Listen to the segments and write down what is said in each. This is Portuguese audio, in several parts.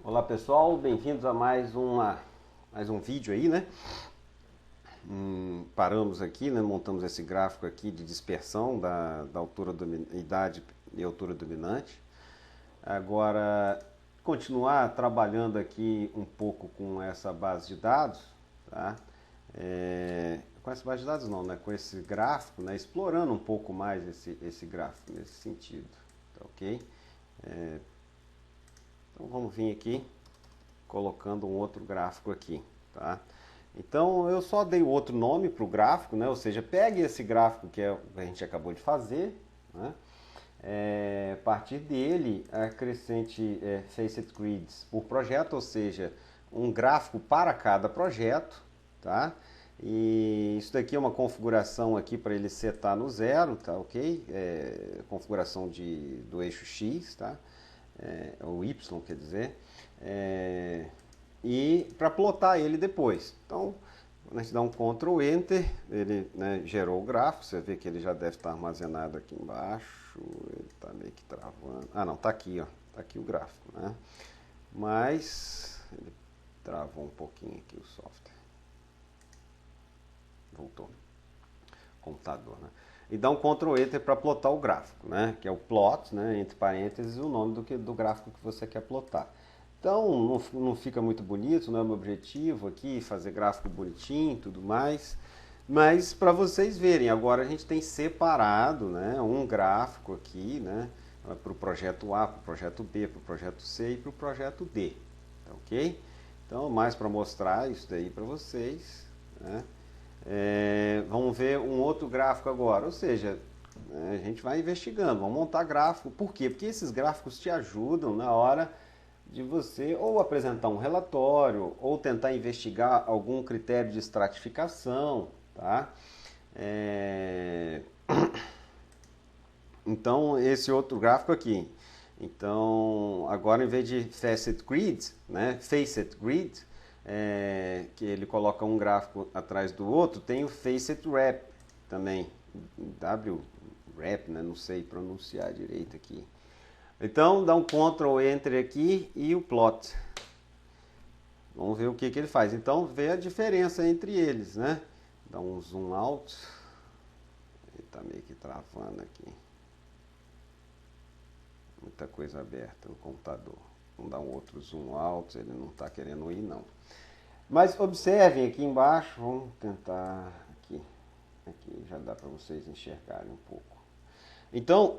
Olá pessoal, bem-vindos a mais um vídeo aí, né? Paramos aqui, né? Montamos esse gráfico aqui de dispersão da idade e altura dominante. Agora, continuar trabalhando aqui um pouco com essa base de dados, tá? Com essa base de dados não, né? Com esse gráfico, né? Explorando um pouco mais esse gráfico nesse sentido, tá ok? Então vamos vir aqui colocando um outro gráfico aqui, tá? Então eu só dei outro nome para o gráfico, né? Ou seja, pegue esse gráfico que a gente acabou de fazer, né? A partir dele acrescente Facet Grids por projeto, ou seja, um gráfico para cada projeto, tá? E isso daqui é uma configuração aqui para ele setar no zero, tá ok? Configuração do eixo X, tá? Ou Y, quer dizer. E para plotar ele depois. Então, a gente dá um Ctrl Enter, ele, né, gerou o gráfico, você vê que ele já deve estar armazenado aqui embaixo, ele está meio que travando. Ah não, está aqui, ó, está aqui o gráfico, né? Mas ele travou um pouquinho aqui o software. Voltou. Computador, né? E dá um Ctrl Enter para plotar o gráfico, né? Que é o plot, né? Entre parênteses, o nome do gráfico que você quer plotar. Então, não fica muito bonito, não é o meu objetivo aqui, fazer gráfico bonitinho e tudo mais. Mas para vocês verem, agora a gente tem separado, né, um gráfico aqui, né, para o projeto A, para o projeto B, para o projeto C e para o projeto D. Tá ok? Então, mais para mostrar isso daí para vocês, né? Vamos ver um outro gráfico agora, ou seja, a gente vai investigando, vamos montar gráfico. Por quê? Porque esses gráficos te ajudam na hora de você ou apresentar um relatório ou tentar investigar algum critério de estratificação, tá? Então, esse outro gráfico aqui. Então, agora em vez de Facet Grid, né, Facet Grid, que ele coloca um gráfico atrás do outro, tem o Facet Wrap também, W-Wrap, né, não sei pronunciar direito aqui. Então, dá um Ctrl Enter aqui e o plot. Vamos ver o que ele faz. Então, vê a diferença entre eles, né? Dá um zoom out. Ele está meio que travando aqui. Muita coisa aberta no computador. Vamos dar um outro zoom out, ele não está querendo ir não. Mas observem aqui embaixo, vamos tentar aqui. Aqui já dá para vocês enxergarem um pouco. Então,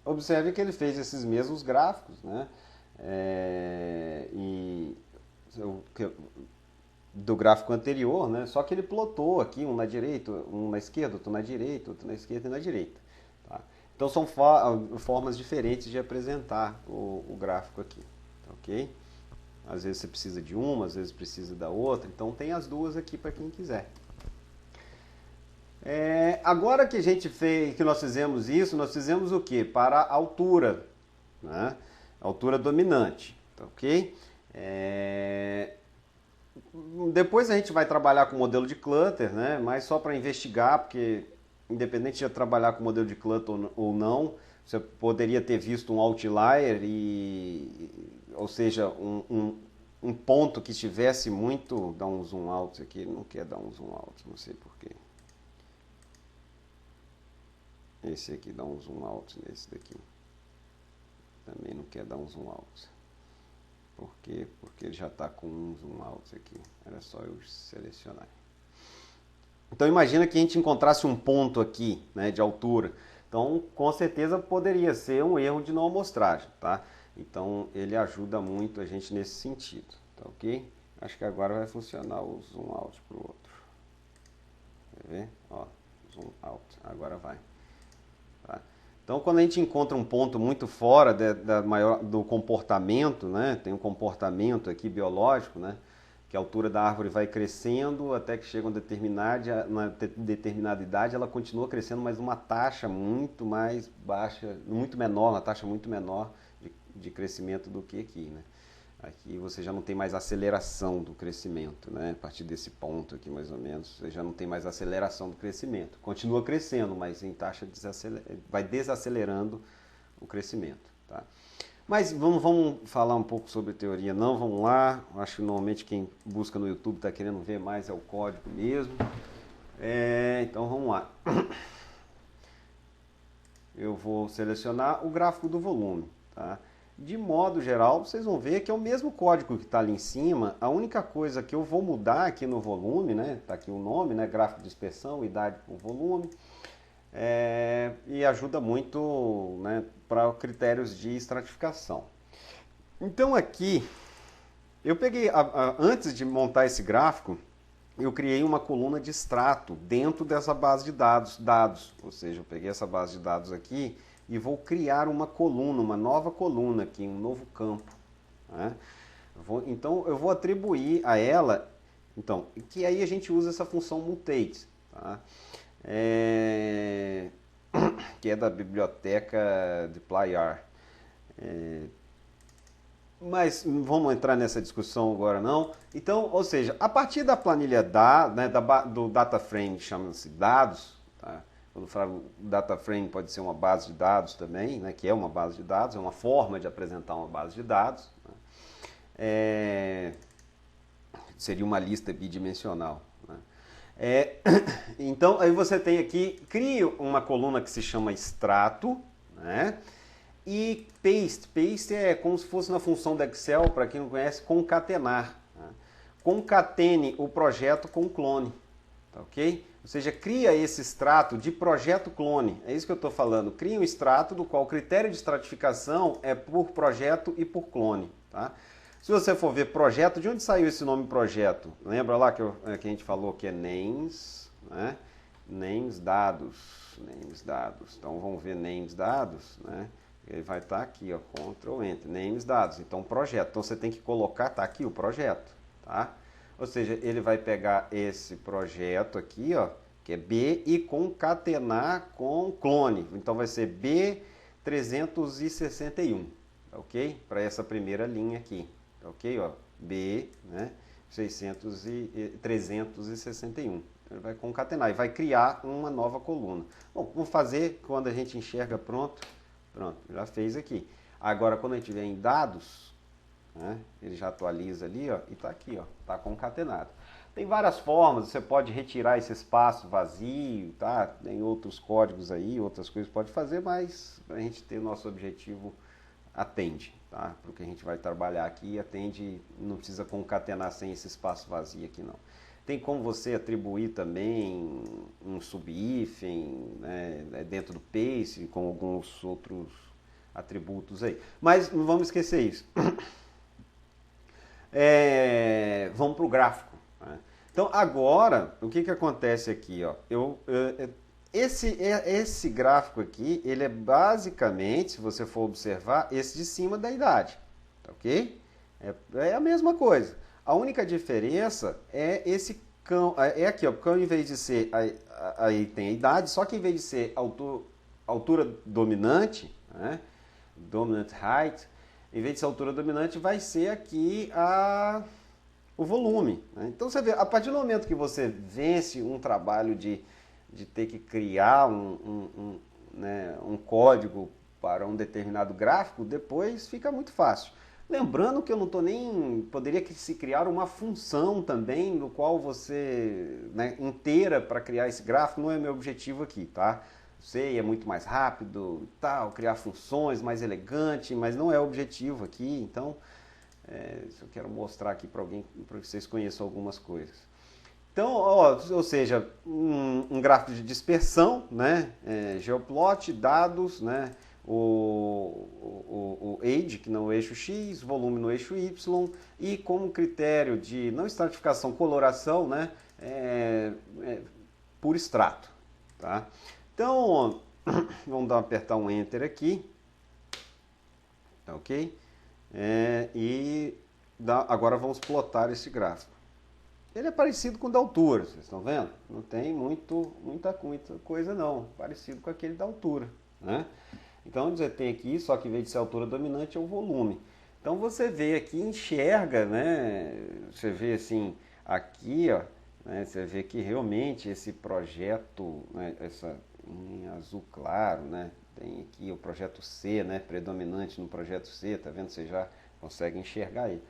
observe que ele fez esses mesmos gráficos, né? Do gráfico anterior, né? Só que ele plotou aqui um na direita, um na esquerda, outro na direita, outro na esquerda e na direita. Tá? Então são formas diferentes de apresentar o gráfico aqui, tá, ok? Às vezes você precisa de uma, às vezes precisa da outra, então tem as duas aqui para quem quiser. Agora que nós fizemos isso, nós fizemos o que? Para a altura, né? Altura dominante, tá ok? Depois a gente vai trabalhar com modelo de clutter, né? Mas só para investigar, porque independente de trabalhar com modelo de clutter ou não, você poderia ter visto um outlier, ou seja, um ponto que estivesse muito... Dá um zoom out aqui, não quer dar um zoom out, não sei porquê. Esse aqui dá um zoom out nesse daqui. Também não quer dar um zoom out. Por quê? Porque ele já está com um zoom out aqui. Era só eu selecionar. Então imagina que a gente encontrasse um ponto aqui, né, de altura. Então com certeza poderia ser um erro de não amostragem, tá? Então ele ajuda muito a gente nesse sentido, tá ok? Acho que agora vai funcionar o zoom out para o outro. Quer ver? Ó, zoom out. Agora vai. Tá? Então, quando a gente encontra um ponto muito fora do comportamento, né? Tem um comportamento aqui biológico, né? Que a altura da árvore vai crescendo até que chega uma determinada idade, ela continua crescendo, mas uma taxa muito mais baixa, muito menor, uma taxa muito menor de crescimento do que aqui, né? Aqui você já não tem mais aceleração do crescimento, né? A partir desse ponto aqui, mais ou menos, você já não tem mais aceleração do crescimento. Continua crescendo, mas em taxa vai desacelerando o crescimento, tá? Mas vamos falar um pouco sobre teoria, não? Vamos lá. Acho que normalmente quem busca no YouTube está querendo ver mais é o código mesmo. Então vamos lá. Eu vou selecionar o gráfico do volume. Tá? De modo geral, vocês vão ver que é o mesmo código que está ali em cima. A única coisa que eu vou mudar aqui no volume, né? Está aqui o nome, né? Gráfico de dispersão, idade por volume. E ajuda muito, né, para critérios de estratificação. Então aqui, eu peguei, antes de montar esse gráfico, eu criei uma coluna de extrato dentro dessa base de dados. Ou seja, eu peguei essa base de dados aqui e vou criar uma coluna, uma nova coluna aqui, um novo campo. Né? Então eu vou atribuir a ela, então, que aí a gente usa essa função mutate, tá? Que é da biblioteca dplyr. Mas não vamos entrar nessa discussão agora não. Então, ou seja, a partir da planilha do data frame, chama-se dados, tá? Quando eu falo data frame pode ser uma base de dados também, né? Que é uma base de dados, é uma forma de apresentar uma base de dados. Né? Seria uma lista bidimensional. Né? Então, aí você tem aqui, cria uma coluna que se chama extrato, né? E paste. Paste é como se fosse na função do Excel, para quem não conhece, concatenar. Né? Concatene o projeto com o clone. Tá ok? Ou seja, cria esse extrato de projeto clone. É isso que eu estou falando. Cria um extrato do qual o critério de estratificação é por projeto e por clone. Tá? Se você for ver projeto, de onde saiu esse nome projeto? Lembra lá que a gente falou que é names, né? Names dados. Names dados. Então vamos ver names dados, né? Ele vai estar aqui, ó, Ctrl Enter, names dados. Então projeto. Então você tem que colocar, tá aqui o projeto, tá? Ou seja, ele vai pegar esse projeto aqui, ó, que é B, e concatenar com clone. Então vai ser B361, ok? Para essa primeira linha aqui, ok? Ó, B, né? 361. Ele vai concatenar e vai criar uma nova coluna. Bom, vamos fazer quando a gente enxerga pronto. Pronto, já fez aqui. Agora, quando a gente tiver em dados, né, ele já atualiza ali, ó, e está aqui, ó, está concatenado. Tem várias formas, você pode retirar esse espaço vazio, tá? Tem outros códigos aí, outras coisas que pode fazer, mas a gente ter o nosso objetivo atende, tá? Para o que a gente vai trabalhar aqui, atende, não precisa concatenar sem esse espaço vazio aqui não. Tem como você atribuir também um sub-hífen, né, dentro do paste, com alguns outros atributos aí. Mas não vamos esquecer isso. Vamos para o gráfico. Né? Então agora, o que acontece aqui? Ó? Esse gráfico aqui, ele é basicamente, se você for observar, esse de cima da idade. Tá ok? É a mesma coisa. A única diferença é esse cão, é aqui, ó, porque ao invés de ser, aí tem a idade, só que em vez de ser altura dominante, né, dominant height, em vez de ser altura dominante, vai ser aqui o volume. Né? Então você vê, a partir do momento que você vence um trabalho de ter que criar né, um código para um determinado gráfico, depois fica muito fácil. Lembrando que eu não estou nem... Poderia se criar uma função também, no qual você... Né, inteira para criar esse gráfico, não é meu objetivo aqui, tá? Sei, é muito mais rápido, tal, criar funções mais elegante, mas não é o objetivo aqui, então... eu quero mostrar aqui para alguém, para que vocês conheçam algumas coisas. Então, ou seja, um gráfico de dispersão, né? Geoplot, dados, né? O age, que no eixo X, volume no eixo Y, e como critério de não estratificação, coloração, né, por extrato. Tá? Então, vamos apertar um Enter aqui, ok? Agora vamos plotar esse gráfico. Ele é parecido com o da altura, vocês estão vendo? Não tem muita coisa não, parecido com aquele da altura, né? Então você tem aqui, só que em vez de ser a altura dominante é o volume. Então você vê aqui, enxerga, né? Você vê assim, aqui, ó, né? Você vê que realmente esse projeto, né? Essa em azul claro, né? Tem aqui o projeto C, né, predominante no projeto C, tá vendo? Você já consegue enxergar ele.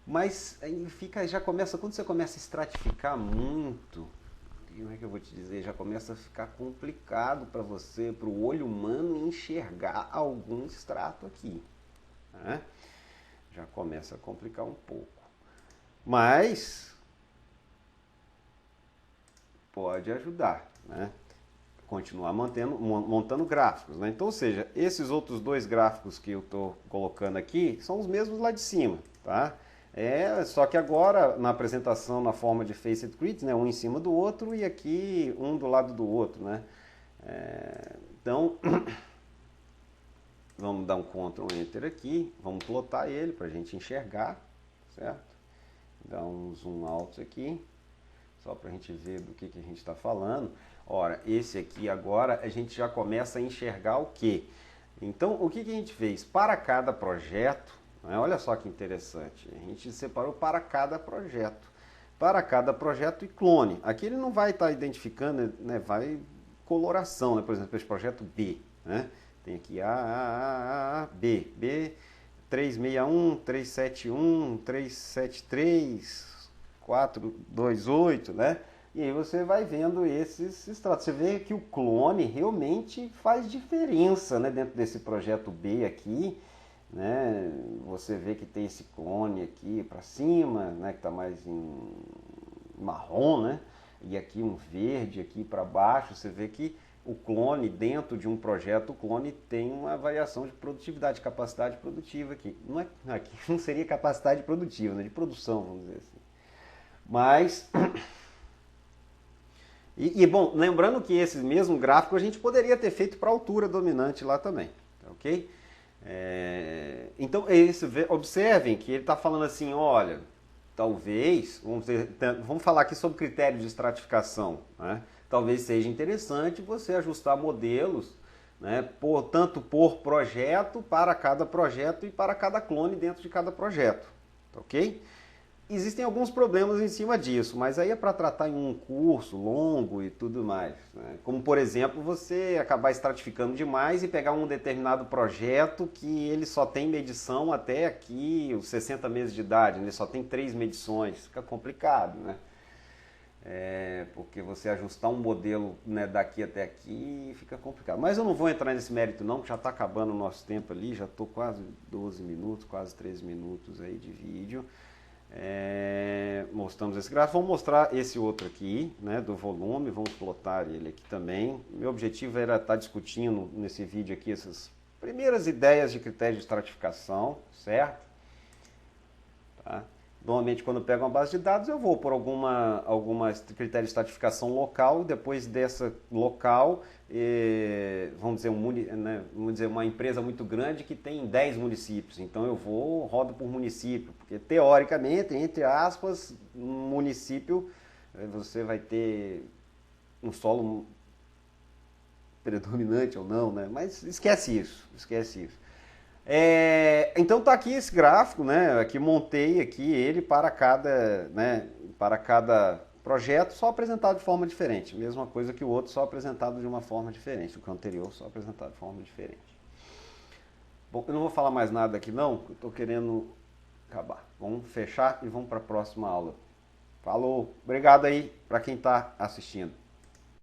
Mas aí fica, já começa, quando você começa a estratificar muito, como é que eu vou te dizer, já começa a ficar complicado para você, para o olho humano, enxergar algum extrato aqui, né? Já começa a complicar um pouco. Mas pode ajudar, né? Continuar montando gráficos, né? Então, ou seja, esses outros dois gráficos que eu estou colocando aqui são os mesmos lá de cima, tá? Só que agora na apresentação na forma de Faced Grids, né? Um em cima do outro e aqui um do lado do outro, né? Então, vamos dar um Ctrl Enter aqui, vamos plotar ele para a gente enxergar, certo? Dá um zoom out aqui, só para a gente ver do que a gente está falando. Ora, esse aqui agora a gente já começa a enxergar o quê? Então, o que a gente fez? Para cada projeto, né, olha só que interessante, a gente separou para cada projeto. Para cada projeto e clone. Aqui ele não vai estar identificando, né, vai coloração, né? Por exemplo, esse projeto B, né? Tem aqui A, B, B, 361, 371, 373, 428, né? E aí você vai vendo esses extratos. Você vê que o clone realmente faz diferença, né, dentro desse projeto B aqui, né? Você vê que tem esse clone aqui para cima, né, que está mais em marrom, né? E aqui um verde aqui para baixo. Você vê que o clone, dentro de um projeto, o clone tem uma variação de produtividade, capacidade produtiva aqui. Aqui não seria capacidade produtiva, né, de produção, vamos dizer assim. Mas... bom, lembrando que esse mesmo gráfico a gente poderia ter feito para a altura dominante lá também, ok? Então, observem que ele está falando assim, olha, talvez, vamos falar aqui sobre critérios de estratificação, né? Talvez seja interessante você ajustar modelos, né, tanto por projeto, para cada projeto e para cada clone dentro de cada projeto, ok? Existem alguns problemas em cima disso, mas aí é para tratar em um curso longo e tudo mais, né? Como, por exemplo, você acabar estratificando demais e pegar um determinado projeto que ele só tem medição até aqui, os 60 meses de idade, né? Só tem 3 medições, fica complicado, né? Porque você ajustar um modelo, né, daqui até aqui fica complicado. Mas eu não vou entrar nesse mérito não, porque já está acabando o nosso tempo ali, já estou quase 12 minutos, quase 13 minutos aí de vídeo. Mostramos esse gráfico, vamos mostrar esse outro aqui, né, do volume, vamos plotar ele aqui também. Meu objetivo era estar discutindo nesse vídeo aqui essas primeiras ideias de critério de estratificação, certo? Tá? Normalmente quando eu pego uma base de dados eu vou por alguma critério de estratificação local, e depois dessa local, vamos dizer uma empresa muito grande que tem 10 municípios, então eu rodo por município, porque teoricamente, entre aspas, um município você vai ter um solo predominante ou não, né? Mas esquece isso. Então tá aqui esse gráfico, né? Aqui montei aqui ele para cada, né, para cada projeto, só apresentado de forma diferente. Mesma coisa que o outro, só apresentado de uma forma diferente. O que o anterior, só apresentado de forma diferente. Bom, eu não vou falar mais nada aqui não, eu estou querendo acabar. Vamos fechar e vamos para a próxima aula. Falou, obrigado aí para quem está assistindo.